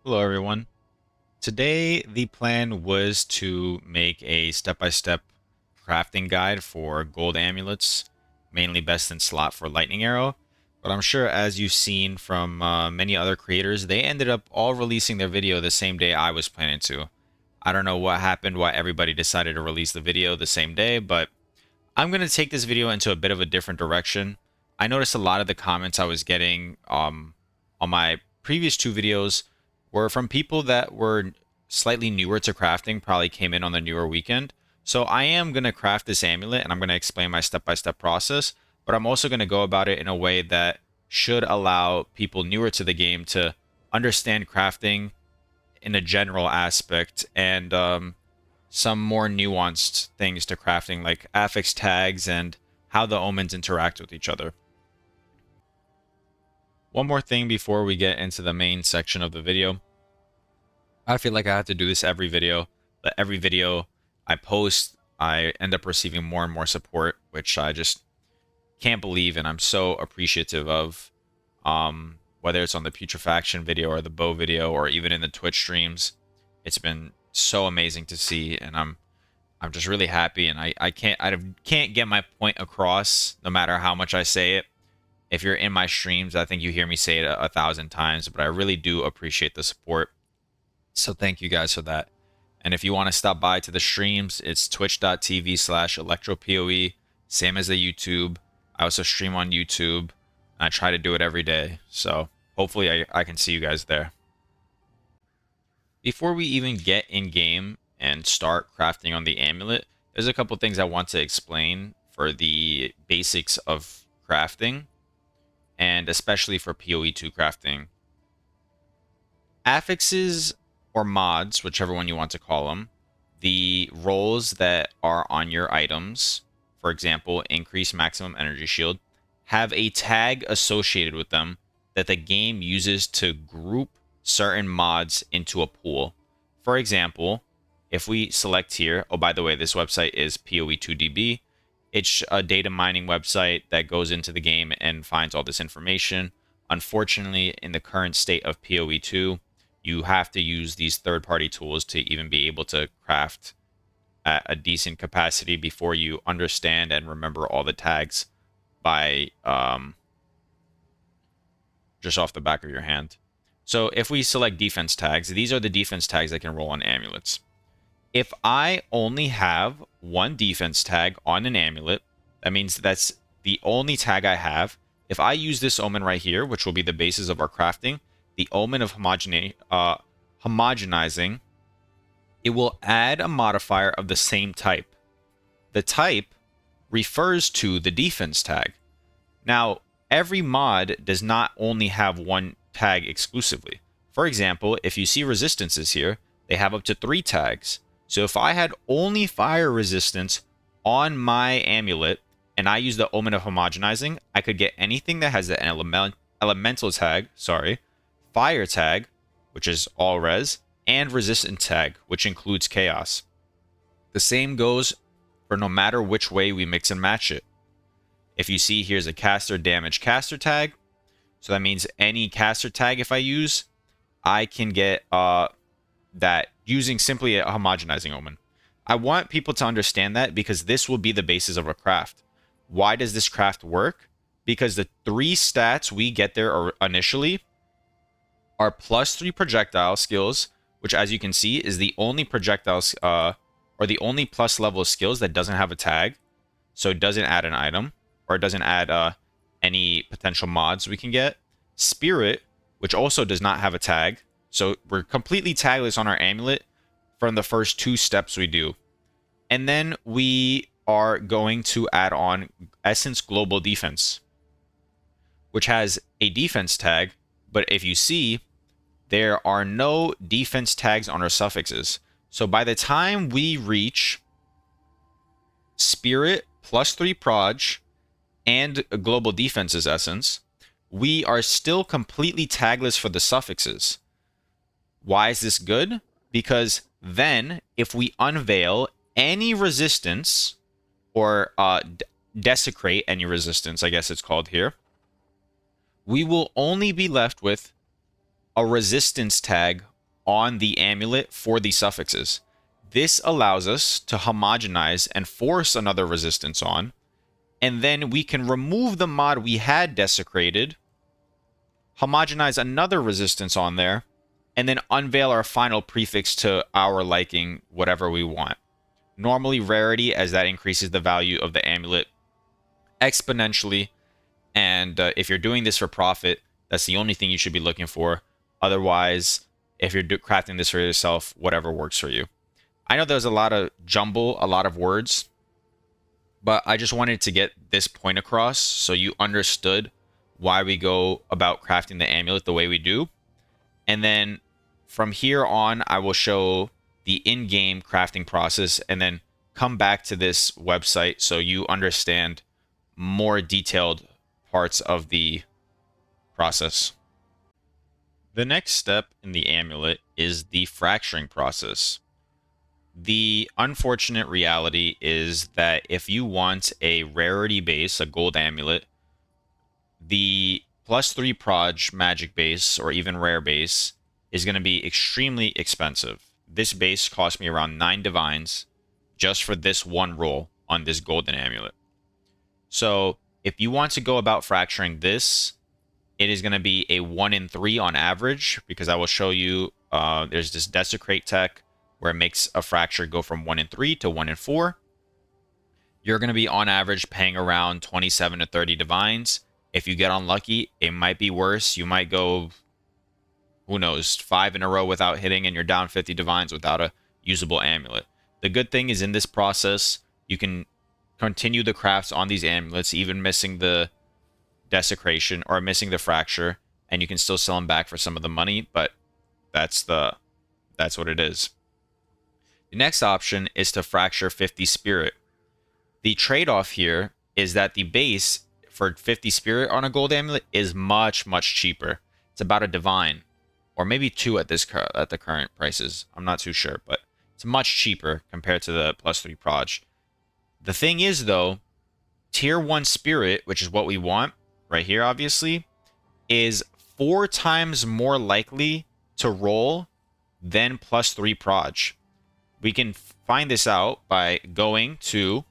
Hello, everyone. Today, the plan was to make a step-by-step crafting guide for gold amulets, mainly best in slot for lightning arrow. But I'm sure, as you've seen from many other creators, they ended up all releasing their video the same day I was planning to. I don't know what happened, why everybody decided to release the video the same day, but I'm going to take this video into a bit of a different direction. I noticed a lot of the comments I was getting on my previous two videos were from people that were slightly newer to crafting, probably came in on the newer weekend. So I am going to craft this amulet and I'm going to explain my step-by-step process, but I'm also going to go about it in a way that should allow people newer to the game to understand crafting in a general aspect and some more nuanced things to crafting, like affix tags and how the omens interact with each other. One more thing before we get into the main section of the video. I feel like I have to do this every video, but every video I post, I end up receiving more and more support, which I just can't believe, and I'm so appreciative of. Whether it's on the putrefaction video or the bow video or even in the Twitch streams, it's been so amazing to see, and I'm just really happy, and I can't get my point across no matter how much I say it. If you're in my streams, I think you hear me say it a thousand times, but I really do appreciate the support. So thank you guys for that. And if you want to stop by to the streams, it's twitch.tv/electropoe, same as the YouTube. I also stream on YouTube. And I try to do it every day. So hopefully I can see you guys there. Before we even get in game and start crafting on the amulet, there's a couple things I want to explain for the basics of crafting, and especially for PoE2 crafting. Affixes or mods, whichever one you want to call them, the roles that are on your items, for example, increase maximum energy shield, have a tag associated with them that the game uses to group certain mods into a pool. For example, if we select here, oh, by the way, this website is PoE2DB. It's a data mining website that goes into the game and finds all this information. Unfortunately, in the current state of PoE2, you have to use these third-party tools to even be able to craft at a decent capacity before you understand and remember all the tags by just off the back of your hand. So if we select defense tags, these are the defense tags that can roll on amulets. If I only have one defense tag on an amulet, that means that's the only tag I have. If I use this omen right here, which will be the basis of our crafting, the omen of homogenizing, it will add a modifier of the same type. The type refers to the defense tag. Now, every mod does not only have one tag exclusively. For example, if you see resistances here, they have up to 3 tags. So if I had only fire resistance on my amulet and I use the omen of homogenizing, I could get anything that has the elemental tag, fire tag, which is all res, and resistant tag, which includes chaos. The same goes for no matter which way we mix and match it. If you see, here's a caster damage caster tag. So that means any caster tag if I use, I can get that using simply a homogenizing omen. I want people to understand that because this will be the basis of a craft. Why does this craft work? Because the 3 stats we get there are initially are +3 projectile skills, which as you can see is the only projectiles or the only plus level skills that doesn't have a tag. So it doesn't add an item, or it doesn't add any potential mods we can get. Spirit, which also does not have a tag. So we're completely tagless on our amulet from the first 2 steps we do. And then we are going to add on Essence Global Defense, which has a defense tag. But if you see, there are no defense tags on our suffixes. So by the time we reach Spirit +3 proj and Global Defense's Essence, we are still completely tagless for the suffixes. Why is this good? Because then, if we unveil any resistance, or desecrate any resistance, I guess it's called here, we will only be left with a resistance tag on the amulet for the suffixes. This allows us to homogenize and force another resistance on, and then we can remove the mod we had desecrated, homogenize another resistance on there, and then unveil our final prefix to our liking, whatever we want. Normally rarity, as that increases the value of the amulet exponentially, and if you're doing this for profit, that's the only thing you should be looking for. Otherwise, if you're crafting this for yourself, whatever works for you. I know there's a lot of jumble, a lot of words, but I just wanted to get this point across so you understood why we go about crafting the amulet the way we do. And then from here on, I will show the in-game crafting process and then come back to this website so you understand more detailed parts of the process. The next step in the amulet is the fracturing process. The unfortunate reality is that if you want a rarity base, a gold amulet, the +3 proj magic base or even rare base is going to be extremely expensive. This base cost me around 9 divines just for this one roll on this golden amulet. So if you want to go about fracturing this, it is going to be a 1 in 3 on average, because I will show you there's this desecrate tech where it makes a fracture go from 1 in 3 to 1 in 4. You're going to be on average paying around 27 to 30 divines. If you get unlucky, it might be worse. You might go, who knows, 5 in a row without hitting and you're down 50 divines without a usable amulet. The good thing is in this process, you can continue the crafts on these amulets, even missing the desecration or missing the fracture, and you can still sell them back for some of the money, but that's what it is. The next option is to fracture 50 spirit. The trade-off here is that the base for 50 spirit on a gold amulet is much, much cheaper. It's about a divine, or maybe 2 at the current prices. I'm not too sure, but it's much cheaper compared to the +3 proj. The thing is, though, tier 1 spirit, which is what we want right here, obviously, is 4 times more likely to roll than +3 proj. We can find this out by going to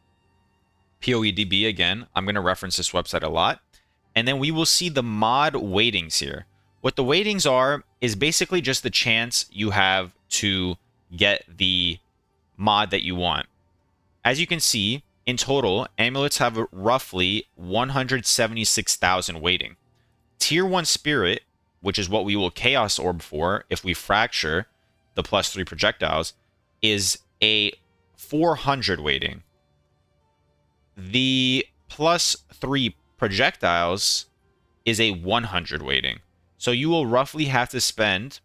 PoEDB again. I'm going to reference this website a lot. And then we will see the mod weightings here. What the weightings are is basically just the chance you have to get the mod that you want. As you can see, in total, amulets have roughly 176,000 weighting. Tier 1 spirit, which is what we will chaos orb for if we fracture the +3 projectiles, is a 400 weighting. The +3 projectiles is a 100 weighting. So you will roughly have to spend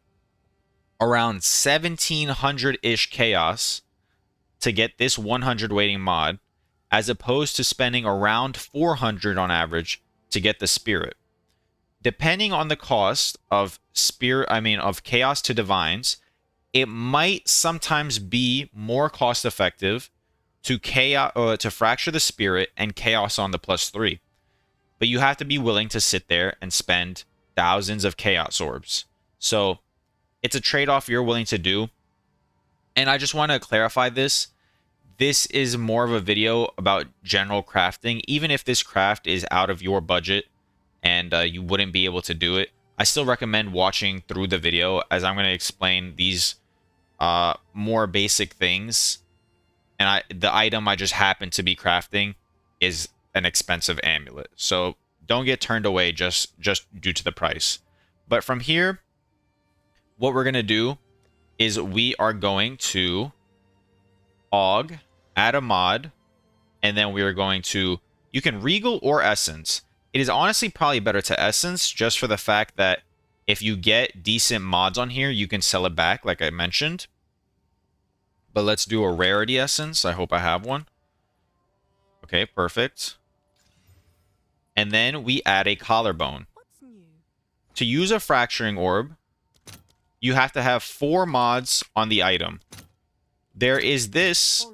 around 1700-ish chaos to get this 100 weighting mod, as opposed to spending around 400 on average to get the spirit. Depending on the cost of of chaos to divines, it might sometimes be more cost effective to fracture the spirit and chaos on the +3. But you have to be willing to sit there and spend thousands of chaos orbs. So it's a trade-off you're willing to do. And I just want to clarify this. This is more of a video about general crafting. Even if this craft is out of your budget and you wouldn't be able to do it, I still recommend watching through the video, as I'm going to explain these more basic things. And the item I just happen to be crafting is an expensive amulet. So don't get turned away just due to the price. But from here, what we're going to do is we are going to aug, add a mod, and then we are going to, you can regal or essence. It is honestly probably better to essence, just for the fact that if you get decent mods on here, you can sell it back, like I mentioned. But let's do a rarity essence. I hope I have one. Okay, perfect. And then we add a collarbone. To use a fracturing orb, you have to have 4 mods on the item. There is this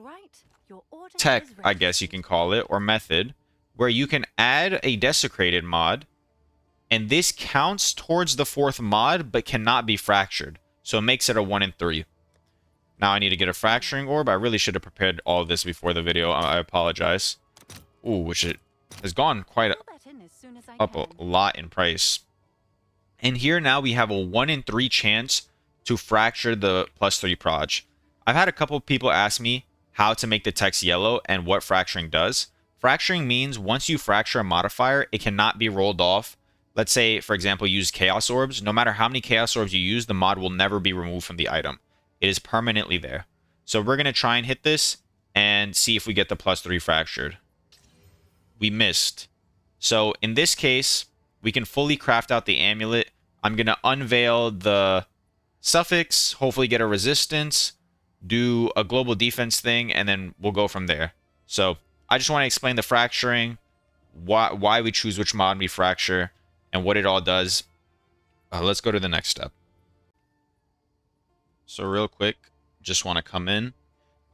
tech, I guess you can call it, or method, where you can add a desecrated mod, and this counts towards the 4th mod, but cannot be fractured. So it makes it a 1 in 3. Now I need to get a fracturing orb. I really should have prepared all of this before the video. I apologize. Ooh, which it has gone quite up a lot in price. And here now we have a 1 in 3 chance to fracture the +3 proj. I've had a couple of people ask me how to make the text yellow and what fracturing does. Fracturing means once you fracture a modifier, it cannot be rolled off. Let's say, for example, use Chaos Orbs. No matter how many Chaos Orbs you use, the mod will never be removed from the item. It is permanently there. So we're going to try and hit this and see if we get the +3 fractured. We missed. So in this case, we can fully craft out the amulet. I'm going to unveil the suffix, hopefully get a resistance, do a global defense thing, and then we'll go from there. So I just want to explain the fracturing, why we choose which mod we fracture, and what it all does. Let's go to the next step. So real quick, just want to come in.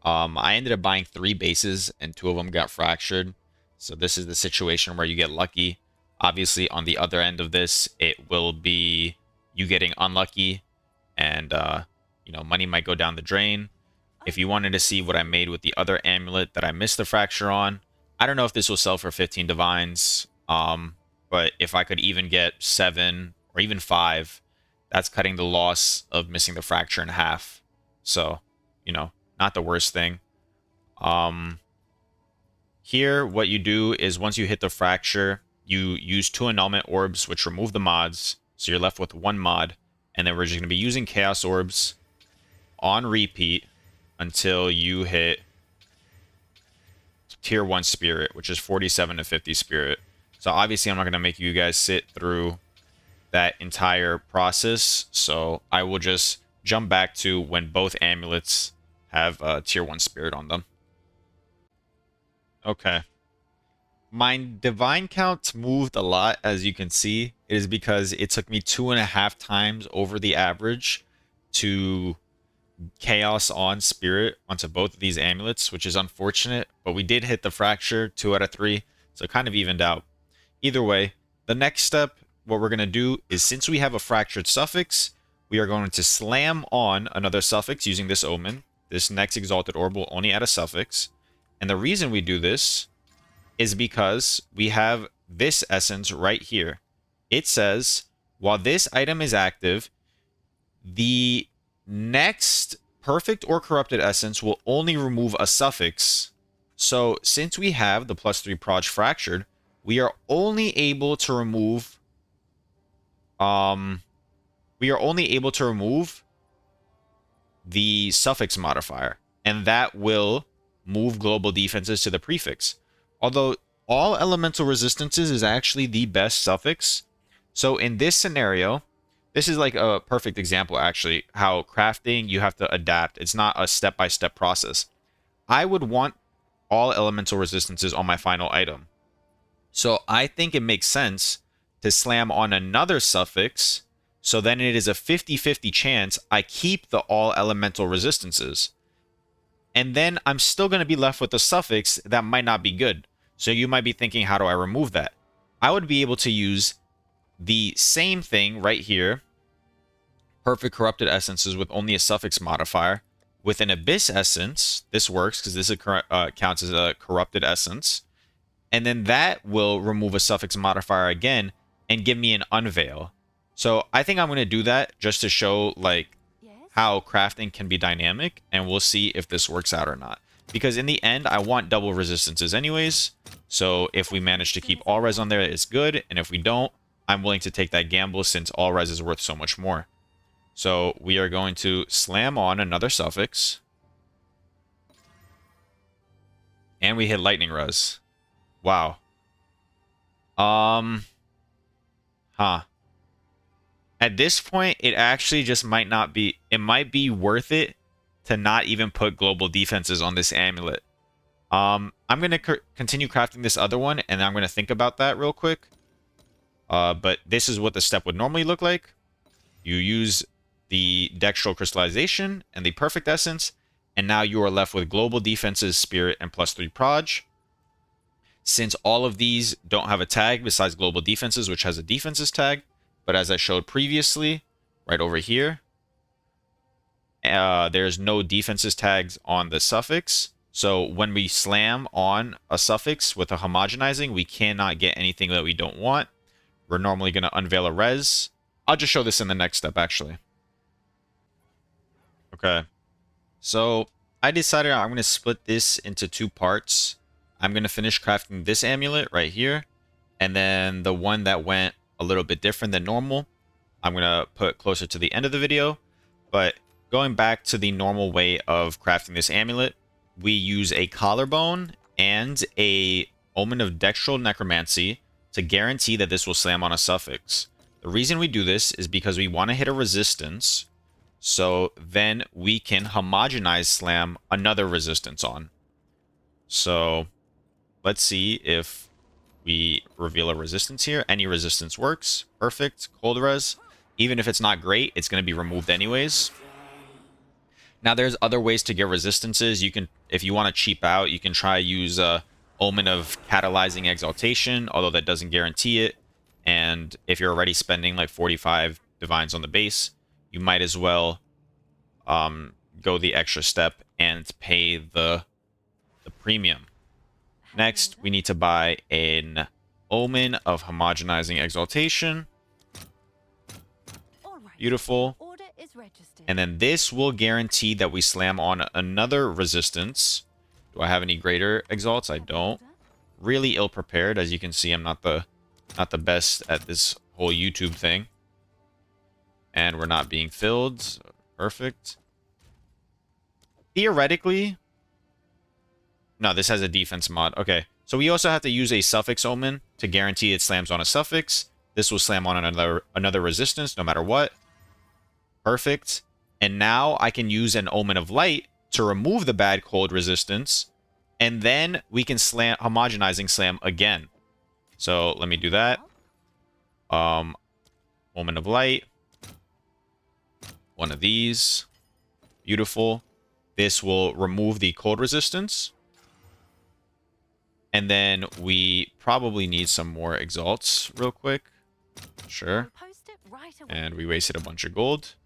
I ended up buying 3 bases, and 2 of them got fractured. So this is the situation where you get lucky. Obviously, on the other end of this, it will be you getting unlucky, and you know, money might go down the drain. If you wanted to see what I made with the other amulet that I missed the fracture on, I don't know if this will sell for 15 divines. But if I could even get 7 or even 5, that's cutting the loss of missing the fracture in half. So, you know, not the worst thing. Here, what you do is once you hit the fracture, you use 2 annulment orbs, which remove the mods. So you're left with 1 mod. And then we're just going to be using Chaos Orbs on repeat until you hit tier 1 spirit, which is 47 to 50 spirit. So obviously I'm not going to make you guys sit through that entire process. So I will just jump back to when both amulets have tier 1 spirit on them. Okay. My divine count moved a lot, as you can see. It is because it took me 2.5 times over the average to chaos on spirit onto both of these amulets, which is unfortunate, but we did hit the fracture 2 out of 3, so it kind of evened out. Either way, the next step, what we're going to do is, since we have a fractured suffix, we are going to slam on another suffix using this Omen. This next exalted orb will only add a suffix, and the reason we do this is because we have this essence right here. It says, while this item is active, the next perfect or corrupted essence will only remove a suffix. So since we have the +3 proj fractured, we are only able to remove the suffix modifier, and that will move global defenses to the prefix. Although all elemental resistances is actually the best suffix. So in this scenario, this is like a perfect example, actually, how crafting, you have to adapt. It's not a step-by-step process. I would want all elemental resistances on my final item. So I think it makes sense to slam on another suffix, so then it is a 50-50 chance I keep the all elemental resistances. And then I'm still going to be left with a suffix that might not be good. So you might be thinking, how do I remove that? I would be able to use the same thing right here, perfect corrupted essences with only a suffix modifier. With an abyss essence, this works because this counts as a corrupted essence. And then that will remove a suffix modifier again and give me an unveil. So I think I'm going to do that just to show like how crafting can be dynamic, and we'll see if this works out or not. Because in the end, I want double resistances anyways. So if we manage to keep all res on there, it's good. And if we don't, I'm willing to take that gamble since all res is worth so much more. So we are going to slam on another suffix. And we hit lightning res. Wow. At this point, it actually just might not be... It might be worth it to not even put global defenses on this amulet. I'm going to continue crafting this other one, and I'm going to think about that real quick. But this is what the step would normally look like. You use the dextral crystallization and the perfect essence, and now you are left with global defenses, spirit, and +3 proj. Since all of these don't have a tag besides global defenses, which has a defenses tag, but as I showed previously, right over here, there's no defenses tags on the suffix. So when we slam on a suffix with a homogenizing, we cannot get anything that we don't want. We're normally going to unveil a res. I'll just show this in the next step, actually. Okay. So I decided I'm going to split this into 2 parts. I'm going to finish crafting this amulet right here. And then the one that went a little bit different than normal, I'm going to put closer to the end of the video. But going back to the normal way of crafting this amulet, we use a collarbone and a Omen of Dextral Necromancy to guarantee that this will slam on a suffix. The reason we do this is because we want to hit a resistance, so then we can homogenize slam another resistance on. So let's see if we reveal a resistance here. Any resistance works. Perfect. Cold res. Even if it's not great, it's going to be removed anyways. Now, there's other ways to get resistances. You can, if you want to cheap out, you can try use Omen of Catalyzing Exaltation, although that doesn't guarantee it. And if you're already spending like 45 divines on the base, you might as well go the extra step and pay the premium. Next, we need to buy an Omen of Homogenizing Exaltation. Beautiful. And then this will guarantee that we slam on another resistance. Do I have any greater exalts? I don't. Really ill prepared. As you can see, I'm not the best at this whole YouTube thing. And we're not being filled. So perfect. Theoretically, no, this has a defense mod. Okay, so we also have to use a suffix omen to guarantee it slams on a suffix. This will slam on another resistance no matter what. Perfect. And now I can use an Omen of Light to remove the bad cold resistance, and then we can slam homogenizing slam again. So let me do that. Omen of Light. One of these. Beautiful. This will remove the cold resistance. And then we probably need some more exalts real quick. Sure. And we wasted a bunch of gold.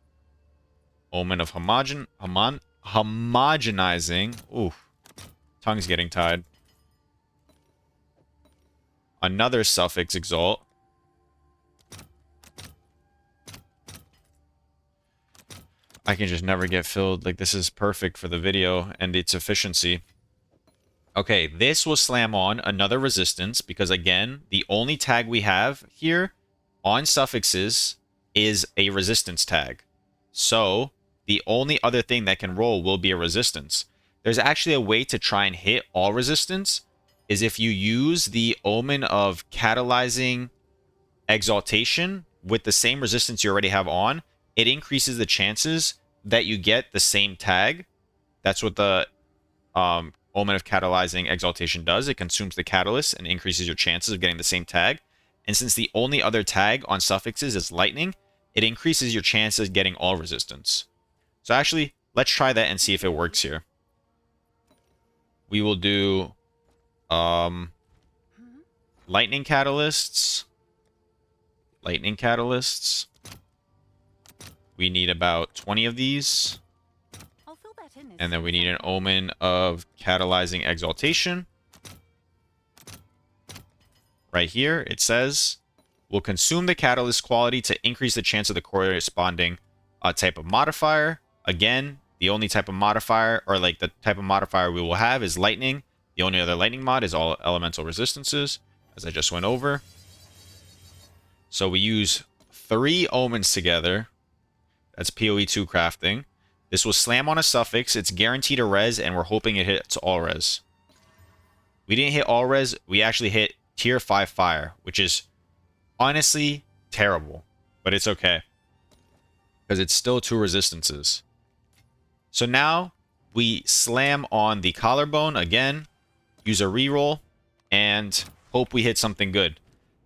Omen of homogenizing. Ooh, tongue's getting tied. Another suffix exalt. I can just never get filled. Like, this is perfect for the video and its efficiency. Okay, this will slam on another resistance because, again, the only tag we have here on suffixes is a resistance tag. So the only other thing that can roll will be a resistance. There's actually a way to try and hit all resistance, is if you use the Omen of Catalyzing Exaltation with the same resistance you already have on, it increases the chances that you get the same tag. That's what the Omen of Catalyzing Exaltation does. It consumes the catalyst and increases your chances of getting the same tag. And since the only other tag on suffixes is lightning, it increases your chances of getting all resistance. So actually, let's try that and see if it works here. We will do lightning catalysts. Lightning catalysts. We need about 20 of these. And then we need an Omen of Catalyzing Exaltation. Right here, it says, will consume the catalyst quality to increase the chance of the corresponding type of modifier. Again, the only type of modifier, or like the type of modifier we will have, is lightning. The only other lightning mod is all elemental resistances, as I just went over. So we use 3 omens together. That's PoE2 crafting. This will slam on a suffix. It's guaranteed a res, and we're hoping it hits all res. We didn't hit all res. We actually hit tier 5 fire, which is honestly terrible, but it's okay because it's still 2 resistances. So now we slam on the collarbone again, use a reroll, and hope we hit something good.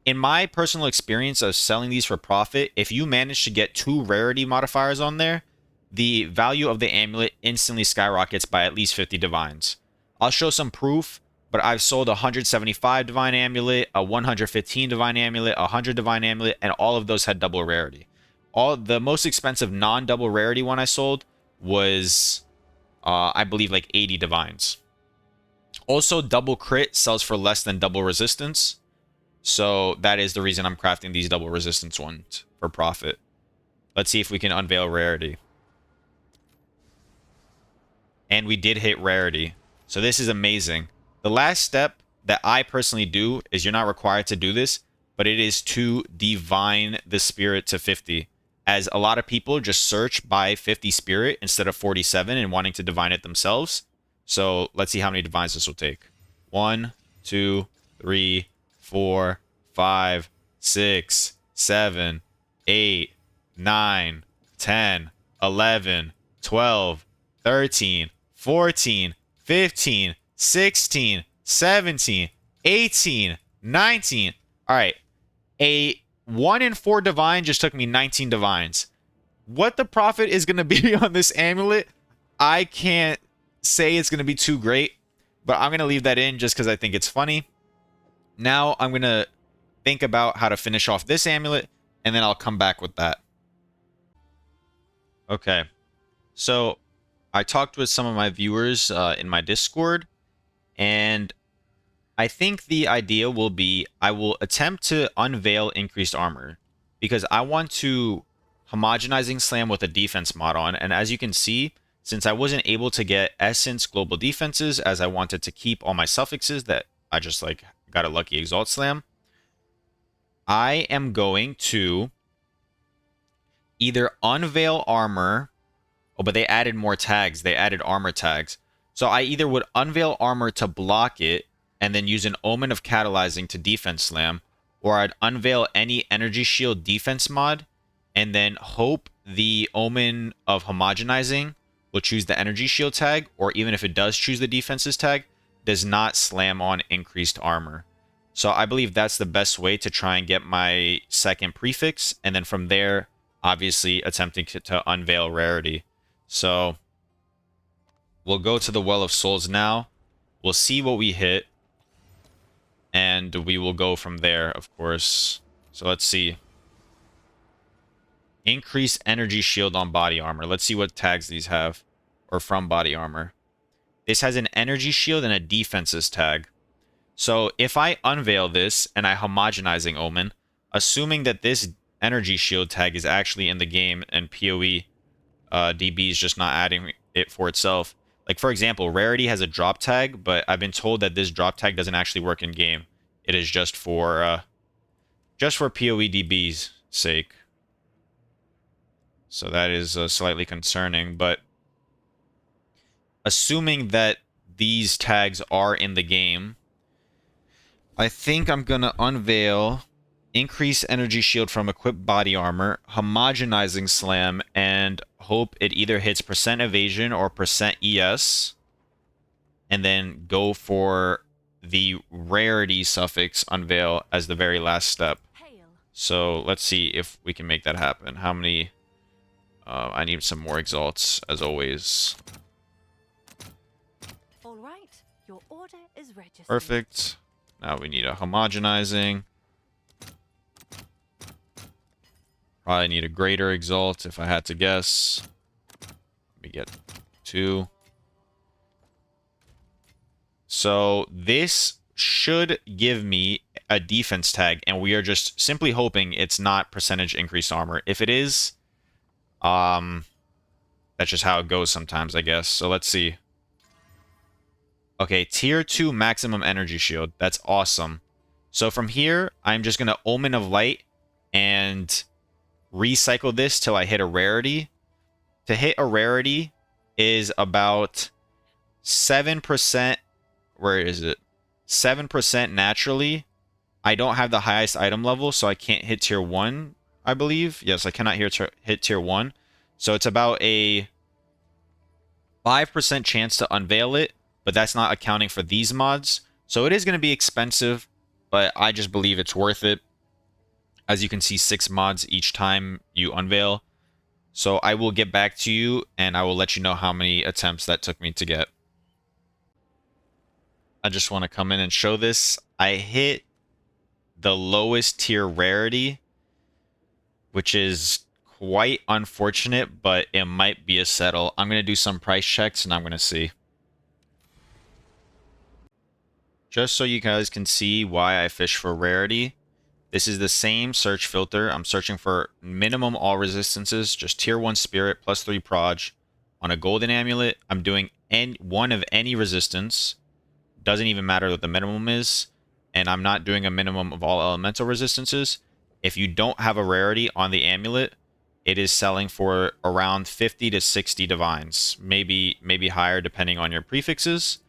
In my personal experience of selling these for profit, if you manage to get 2 rarity modifiers on there, the value of the amulet instantly skyrockets by at least 50 divines. I'll show some proof, but I've sold a 175 divine amulet, a 115 divine amulet, a 100 divine amulet, and all of those had double rarity. The most expensive non-double rarity one I sold was, I believe, like 80 divines. Also, double crit sells for less than double resistance. So that is the reason I'm crafting these double resistance ones for profit. Let's see if we can unveil rarity. And we did hit rarity. So this is amazing. The last step that I personally do is, you're not required to do this, but it is to divine the spirit to 50. As a lot of people just search by 50 spirit instead of 47 and wanting to divine it themselves. So let's see how many divines this will take. 1, 2, 3, 4, 5, 6, 7, 8, 9, 10, 11, 12, 13, 14, 15, 16, 17, 18, 19. All right. A 1 in 4 divine just took me 19 divines. What the profit is going to be on this amulet, I can't say it's going to be too great, but I'm going to leave that in just because I think it's funny. Now I'm going to think about how to finish off this amulet, and then I'll come back with that. Okay. So I talked with some of my viewers in my Discord, and I think the idea will be, I will attempt to unveil increased armor, because I want to homogenizing slam with a defense mod on. And as you can see, since I wasn't able to get essence global defenses, as I wanted to keep all my suffixes that I just like got a lucky exalt slam, I am going to either unveil armor. Oh, but they added more tags. They added armor tags. So I either would unveil armor to block it and then use an Omen of catalyzing to defense slam, or I'd unveil any energy shield defense mod and then hope the Omen of homogenizing will choose the energy shield tag, or even if it does choose the defenses tag, does not slam on increased armor. So I believe that's the best way to try and get my second prefix, and then from there, obviously attempting to unveil rarity. So we'll go to the Well of Souls now. We'll see what we hit, and we will go from there, of course. So let's see. Increase energy shield on body armor. Let's see what tags these have, or from body armor. This has an energy shield and a defenses tag. So if I unveil this and I homogenizing Omen, assuming that this energy shield tag is actually in the game and PoE DB is just not adding it for itself. Like, for example, rarity has a drop tag, but I've been told that this drop tag doesn't actually work in game. It is just for PoE DB's sake. So that is slightly concerning, but assuming that these tags are in the game, I think I'm gonna unveil increase energy shield from equipped body armor, homogenizing slam, and hope it either hits percent evasion or percent ES, and then go for the rarity suffix unveil as the very last step. So let's see if we can make that happen. How many? I need some more exalts, as always. All right, your order is registered. Perfect. Now we need a homogenizing. Probably need a greater exalt if I had to guess. Let me get 2. So this should give me a defense tag, and we are just simply hoping it's not percentage increased armor. If it is, that's just how it goes sometimes, I guess. So let's see. Okay, tier 2 maximum energy shield. That's awesome. So from here, I'm just going to Omen of Light and recycle this till I hit a rarity. To hit a rarity is about 7%. Where is it? 7% naturally. I don't have the highest item level, so I can't hit tier 1, I believe. Yes, I cannot hit tier 1. So it's about a 5% chance to unveil it, but that's not accounting for these mods. So it is going to be expensive, but I just believe it's worth it. As you can see, 6 mods each time you unveil. So I will get back to you, and I will let you know how many attempts that took me to get. I just want to come in and show this. I hit the lowest tier rarity, which is quite unfortunate, but it might be a settle. I'm going to do some price checks and I'm going to see. Just so you guys can see why I fish for rarity, this is the same search filter. I'm searching for minimum all resistances, just tier 1 spirit plus 3 proj. On a golden amulet, I'm doing one of any resistance. Doesn't even matter what the minimum is. And I'm not doing a minimum of all elemental resistances. If you don't have a rarity on the amulet, it is selling for around 50 to 60 divines. Maybe higher depending on your prefixes.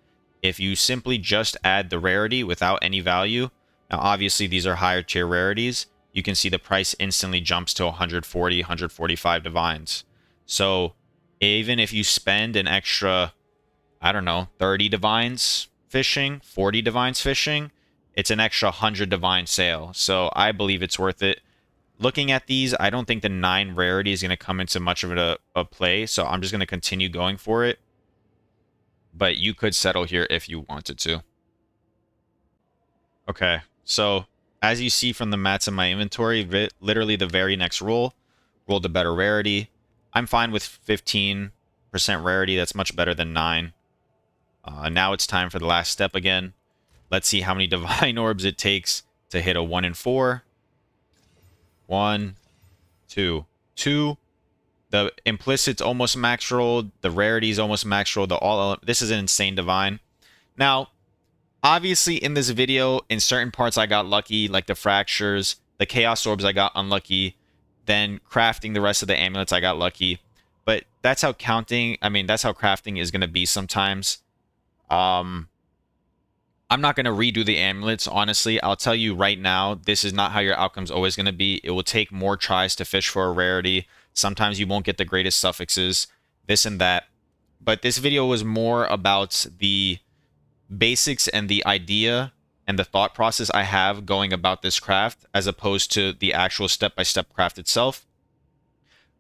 If you simply just add the rarity without any value, now obviously these are higher tier rarities, you can see the price instantly jumps to 140, 145 divines. So even if you spend an extra, I don't know, 30 divines fishing, 40 divines fishing, it's an extra 100 divine sale. So I believe it's worth it. Looking at these, I don't think the 9 rarity is going to come into much of a play, so I'm just going to continue going for it. But you could settle here if you wanted to. Okay, so as you see from the mats in my inventory, literally the very next rolled a better rarity. I'm fine with 15% rarity. That's much better than 9. Now it's time for the last step again. Let's see how many divine orbs it takes to hit a 1 in 4. 1, 2, 2. The implicit's almost max rolled. The rarity's almost max rolled. This is an insane divine. Now, obviously in this video, in certain parts I got lucky, like the fractures, the chaos orbs I got unlucky. Then crafting the rest of the amulets I got lucky. But that's how that's how crafting is going to be sometimes. I'm not going to redo the amulets, honestly. I'll tell you right now, this is not how your outcome's always going to be. It will take more tries to fish for a rarity. Sometimes you won't get the greatest suffixes, this and that. But this video was more about the basics and the idea and the thought process I have going about this craft, as opposed to the actual step-by-step craft itself.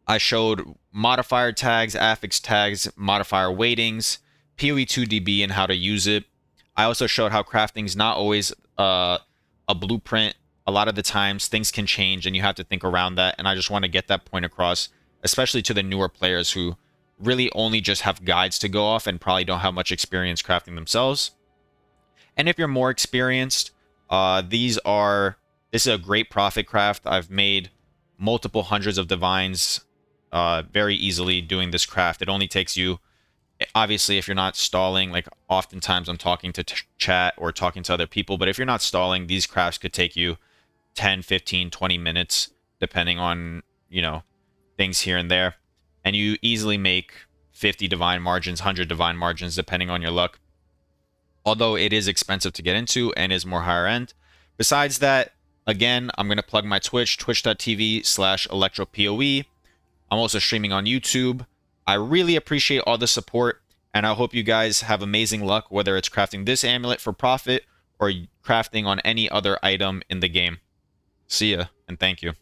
I showed modifier tags, affix tags, modifier weightings, PoE2DB, and how to use it. I also showed how crafting is not always a blueprint. A lot of the times things can change and you have to think around that. And I just want to get that point across, especially to the newer players who really only just have guides to go off and probably don't have much experience crafting themselves. And if you're more experienced, this is a great profit craft. I've made multiple hundreds of divines very easily doing this craft. It only takes you, obviously, if you're not stalling, like oftentimes I'm talking to chat or talking to other people, but if you're not stalling, these crafts could take you 10, 15, 20 minutes, depending on, things here and there. And you easily make 50 divine margins, 100 divine margins, depending on your luck. Although it is expensive to get into and is more higher end. Besides that, again, I'm going to plug my Twitch, twitch.tv/electropoe. I'm also streaming on YouTube. I really appreciate all the support, and I hope you guys have amazing luck, whether it's crafting this amulet for profit or crafting on any other item in the game. See ya, and thank you.